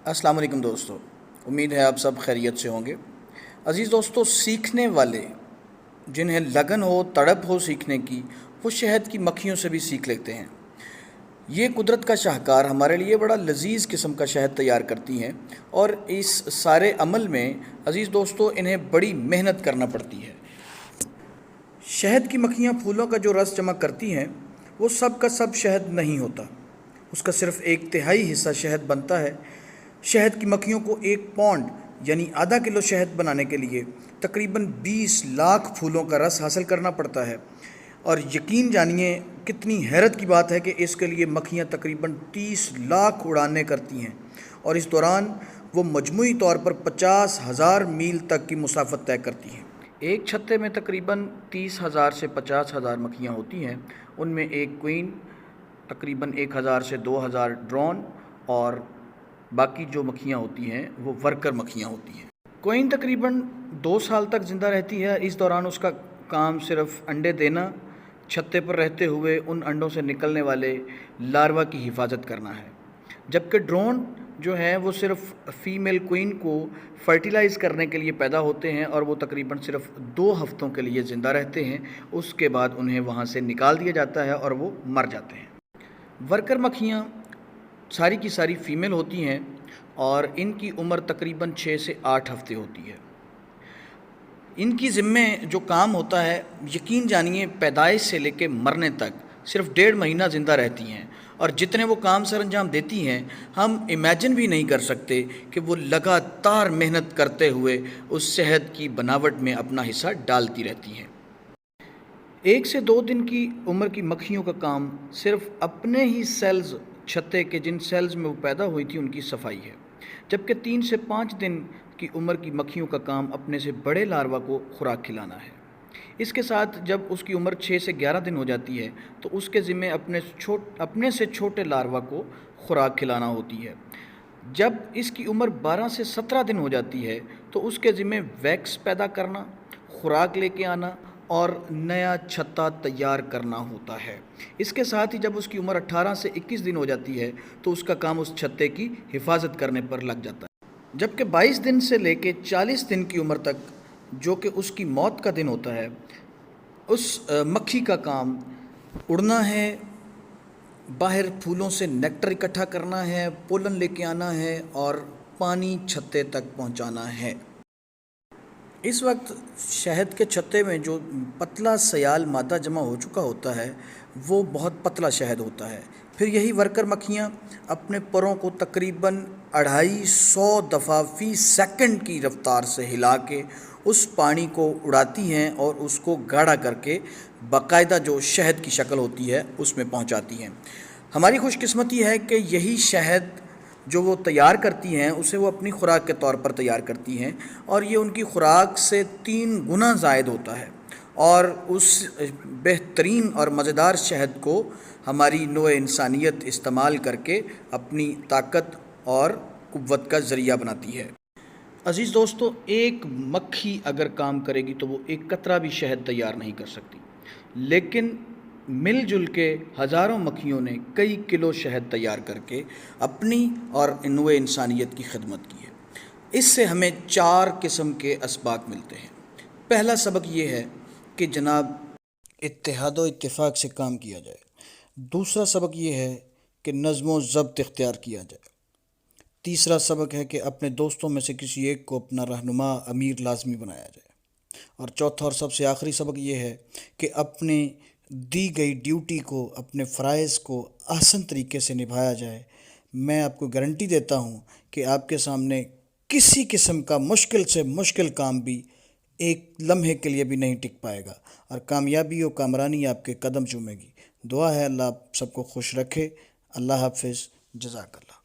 अस्सलाम वालेकुम दोस्तों, उम्मीद है आप सब खैरियत से होंगे। अज़ीज़ दोस्तों, सीखने वाले जिन्हें लगन हो, तड़प हो सीखने की, वो शहद की मक्खियों से भी सीख लेते हैं। ये कुदरत का शाहकार हमारे लिए बड़ा लजीज़ किस्म का शहद तैयार करती हैं और इस सारे अमल में अज़ीज़ दोस्तों इन्हें बड़ी मेहनत करना पड़ती है। शहद की मक्खियाँ फूलों का जो रस जमा करती हैं वो सब का सब शहद नहीं होता, उसका सिर्फ़ 1/3 हिस्सा शहद बनता है। शहद की मक्खियों को 1 पौंड यानी आधा किलो शहद बनाने के लिए तकरीबन 20 लाख फूलों का रस हासिल करना पड़ता है। और यकीन जानिए कितनी हैरत की बात है कि इसके लिए मक्खियाँ तकरीबन 30 लाख उड़ानें करती हैं और इस दौरान वो मजमूई तौर पर 50,000 मील तक की मुसाफत तय करती हैं। एक छत्ते में तकरीबन 30,000 से 50,000 मक्खियाँ होती हैं। उनमें एक क्वीन, तकरीबन 1,000 से 2,000 ड्रोन और बाकी जो मक्खियाँ होती हैं वो वर्कर मक्खियाँ होती हैं। क्वीन तकरीबन 2 साल तक ज़िंदा रहती है। इस दौरान उसका काम सिर्फ अंडे देना, छत्ते पर रहते हुए उन अंडों से निकलने वाले लार्वा की हिफाजत करना है। जबकि ड्रोन जो है वो सिर्फ फ़ीमेल क्वीन को फर्टिलाइज़ करने के लिए पैदा होते हैं और वो तकरीबन सिर्फ 2 हफ्तों के लिए ज़िंदा रहते हैं। उसके बाद उन्हें वहाँ से निकाल दिया जाता है और वो मर जाते हैं। वर्कर मक्खियाँ सारी की सारी फ़ीमेल होती हैं और इनकी उम्र तकरीबन 6 से 8 हफ्ते होती है। इनकी ज़िम्मे जो काम होता है, यकीन जानिए पैदाइश से लेके मरने तक सिर्फ 1.5 महीना ज़िंदा रहती हैं और जितने वो काम सर अंजाम देती हैं हम इमेजिन भी नहीं कर सकते कि वो लगातार मेहनत करते हुए उस शहद की बनावट में अपना हिस्सा डालती रहती हैं। 1 से 2 दिन की उम्र की मक्खियों का काम सिर्फ अपने ही सेल्स, छत्ते के जिन सेल्स में वो पैदा हुई थी उनकी सफाई है। जबकि 3 से 5 दिन की उम्र की मक्खियों का काम अपने से बड़े लार्वा को खुराक खिलाना है। इसके साथ जब उसकी उम्र 6 से 11 दिन हो जाती है तो उसके ज़िम्मे अपने से छोटे लार्वा को खुराक खिलाना होती है। जब इसकी उम्र 12 से 17 दिन हो जाती है तो उसके ज़िम्मे वैक्स पैदा करना, खुराक लेके आना और नया छत्ता तैयार करना होता है। इसके साथ ही जब उसकी उम्र 18 से 21 दिन हो जाती है तो उसका काम उस छत्ते की हिफाजत करने पर लग जाता है। जबकि 22 दिन से लेके 40 दिन की उम्र तक, जो कि उसकी मौत का दिन होता है, उस मक्खी का काम उड़ना है, बाहर फूलों से नेक्टर इकट्ठा करना है, पोलन लेके आना है और पानी छत्ते तक पहुंचाना है। इस वक्त शहद के छत्ते में जो पतला सयाल मादा जमा हो चुका होता है वो बहुत पतला शहद होता है। फिर यही वर्कर मक्खियाँ अपने परों को तकरीबन 250 दफ़ा फ़ी सेकंड की रफ़्तार से हिला के उस पानी को उड़ाती हैं और उसको गाढ़ा करके बाकायदा जो शहद की शक्ल होती है उसमें पहुंचाती हैं। हमारी खुशकिस्मती है कि यही शहद जो वो तैयार करती हैं उसे वो अपनी खुराक के तौर पर तैयार करती हैं और ये उनकी खुराक से 3 गुना ज़ायद होता है और उस बेहतरीन और मज़ेदार शहद को हमारी नौ इंसानियत इस्तेमाल करके अपनी ताकत और कुव्वत का ज़रिया बनाती है। अज़ीज़ दोस्तों, एक मक्खी अगर काम करेगी तो वो एक कतरा भी शहद तैयार नहीं कर सकती, लेकिन मिलजुल के हज़ारों मक्खियों ने कई किलो शहद तैयार करके अपनी और नौ इंसानियत की खिदमत की है। इससे हमें 4 किस्म के असबाक मिलते हैं। पहला सबक ये है कि जनाब इत्तेहाद व इत्तिफ़ाक़ से काम किया जाए। दूसरा सबक ये है कि नज़्म व ज़ब्त इख्तियार किया जाए। तीसरा सबक है कि अपने दोस्तों में से किसी एक को अपना रहनुमा, अमीर लाजमी बनाया जाए। और चौथा और सबसे आखिरी सबक ये है कि अपने दी गई ड्यूटी को, अपने फ़राइज़ को आसान तरीके से निभाया जाए। मैं आपको गारंटी देता हूँ कि आपके सामने किसी किस्म का मुश्किल से मुश्किल काम भी एक लम्हे के लिए भी नहीं टिक पाएगा और कामयाबी और कामरानी आपके कदम चूमेगी। दुआ है अल्लाह आप सबको खुश रखे। अल्लाह हाफ़िज़। जज़ाकल्लाह।